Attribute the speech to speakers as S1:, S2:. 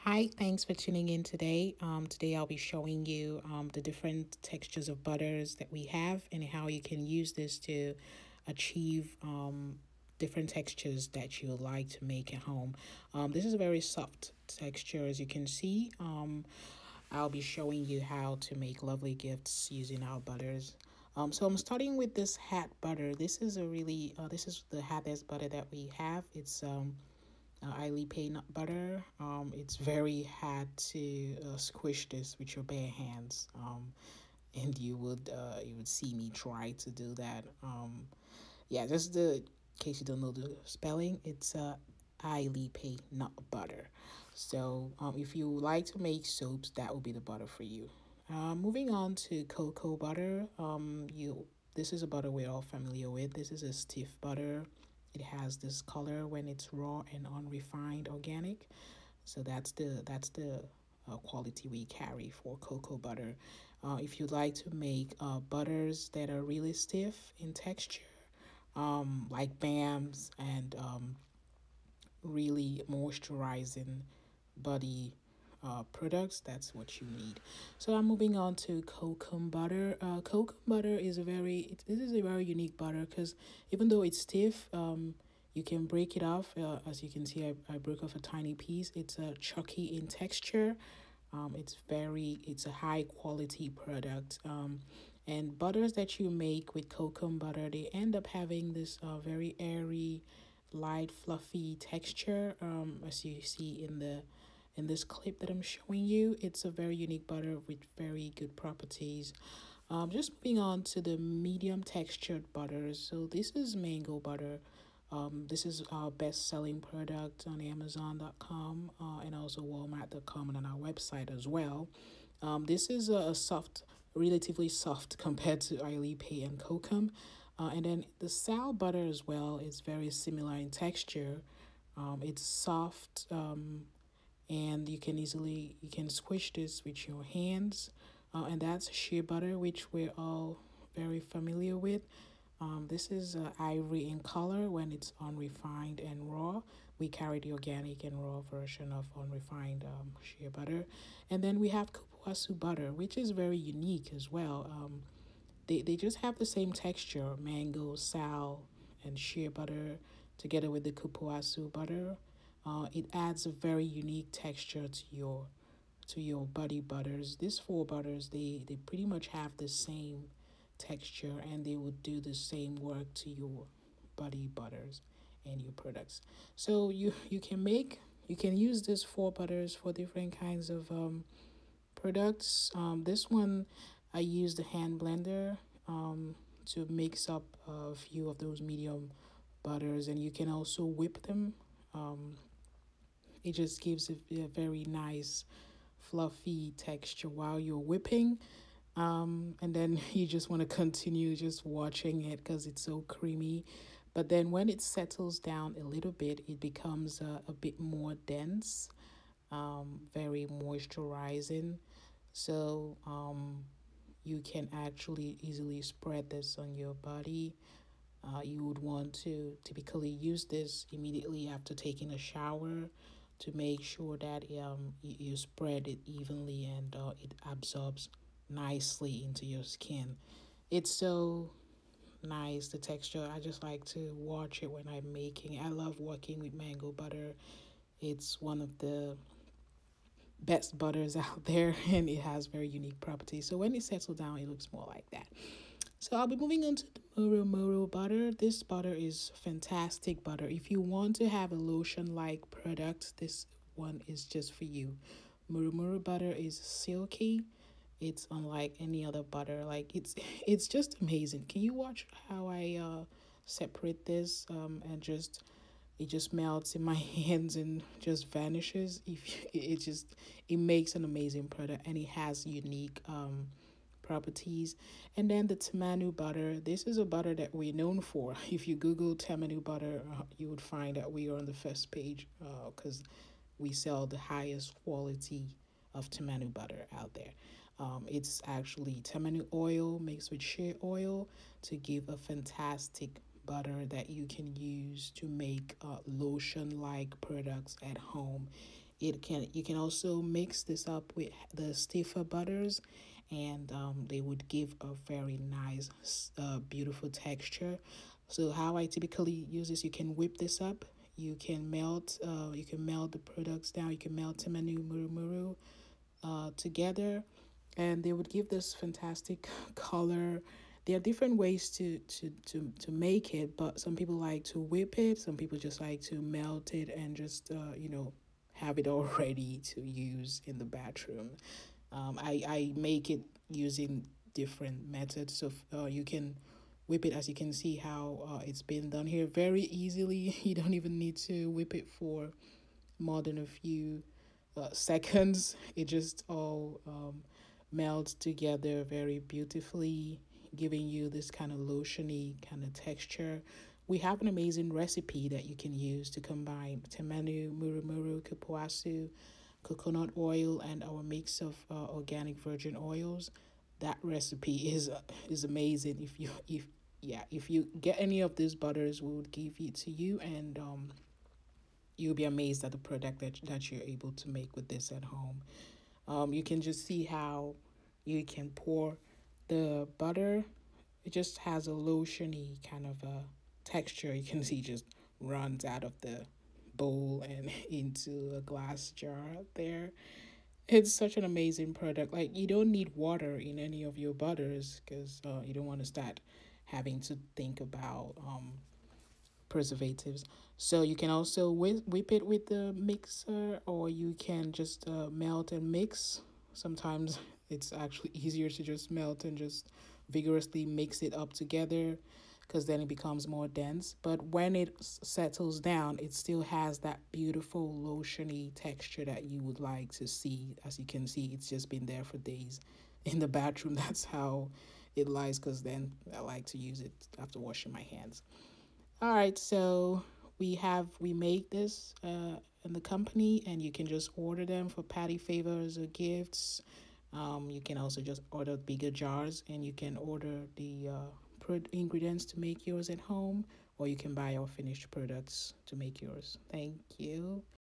S1: Hi, thanks for tuning in today. Today I'll be showing you the different textures of butters that we have and how you can use this to achieve different textures that you would like to make at home. This is a very soft texture, as you can see. I'll be showing you how to make lovely gifts using our butters. So I'm starting with this hat butter. This is this is the hottest butter that we have. It's Iley peanut butter. It's very hard to squish this with your bare hands. And you would see me try to do that. Yeah, just the in case you don't know the spelling, it's Iley peanut butter. So if you like to make soaps, that will be the butter for you. Moving on to cocoa butter. You This is a butter we're all familiar with. This is a stiff butter. It has this color when it's raw and unrefined organic. So that's the quality we carry for cocoa butter. If you'd like to make butters that are really stiff in texture, like BAMs and really moisturizing body products, that's what you need. So I'm moving on to cocoa butter. Cocoa butter is this is a very unique butter because even though it's stiff, you can break it off. As you can see, I broke off a tiny piece. It's chalky in texture. It's a high quality product. And butters that you make with cocoa butter, they end up having this very airy, light, fluffy texture. As you see in this clip that I'm showing you, it's a very unique butter with very good properties. Just moving on to the medium textured butters. So this is mango butter. This is our best selling product on Amazon.com and also Walmart.com and on our website as well. This is a soft, relatively soft compared to Iley Pay and Kokum. And then the sow butter as well is very similar in texture. It's soft, and you can squish this with your hands. And that's shea butter, which we're all very familiar with. This is ivory in color when it's unrefined and raw. We carry the organic and raw version of unrefined shea butter. And then we have kupuasu butter, which is very unique as well. They just have the same texture, mango, sal, and shea butter together with the kupuasu butter. It adds a very unique texture to your body butters. These four butters, they pretty much have the same texture and they would do the same work to your body butters and your products. So you can use these four butters for different kinds of products. This one I use the hand blender to mix up a few of those medium butters, and you can also whip them. It just gives a very nice fluffy texture while you're whipping. And then you just want to continue just watching it because it's so creamy. But then when it settles down a little bit, it becomes a bit more dense, very moisturizing. So you can actually easily spread this on your body. You would want to typically use this immediately after taking a shower to make sure that you spread it evenly and it absorbs nicely into your skin. It's so nice, the texture. I just like to watch it when I'm making it. I love working with mango butter. It's one of the best butters out there and it has very unique properties. So when it settles down, it looks more like that. So I'll be moving on to the Moro butter. This butter is fantastic butter. If you want to have a lotion-like product, this one is just for you. Moro butter is silky. It's unlike any other butter. Like it's just amazing. Can you watch how I separate this and just it just melts in my hands and just vanishes. If it makes an amazing product and it has unique properties. And then the tamanu butter. This is a butter that we're known for. If you Google tamanu butter, you would find that we are on the first page because we sell the highest quality of tamanu butter out there. It's actually tamanu oil mixed with shea oil to give a fantastic butter that you can use to make lotion like products at home. You can also mix this up with the stiffer butters, and they would give a very nice, beautiful texture. So how I typically use this, you can whip this up. You can melt the products down. You can melt temanu muru together, and they would give this fantastic color. There are different ways to make it, but some people like to whip it. Some people just like to melt it and just have it all ready to use in the bathroom. I make it using different methods. So you can whip it, as you can see how it's been done here very easily. You don't even need to whip it for more than a few seconds. It just all melts together very beautifully, giving you this kind of lotiony kind of texture. We have an amazing recipe that you can use to combine temanu, murumuru, kapuasu, coconut oil, and our mix of organic virgin oils. That recipe is amazing. If you get any of these butters, we would give it to you, and you'll be amazed at the product that you're able to make with this at home. You can just see how you can pour the butter. It just has a lotiony kind of a texture. You can see just runs out of the bowl and into a glass jar there. It's such an amazing product. Like, you don't need water in any of your butters because you don't want to start having to think about preservatives. So you can also whip it with the mixer, or you can just melt and mix. Sometimes it's actually easier to just melt and just vigorously mix it up together, because then it becomes more dense. But when it settles down, it still has that beautiful lotiony texture that you would like to see. As you can see, it's just been there for days in the bathroom. That's how it lies, because then I like to use it after washing my hands. All right, so we make this in the company, and you can just order them for party favors or gifts. You can also just order bigger jars, and you can order the ingredients to make yours at home, or you can buy our finished products to make yours. Thank you.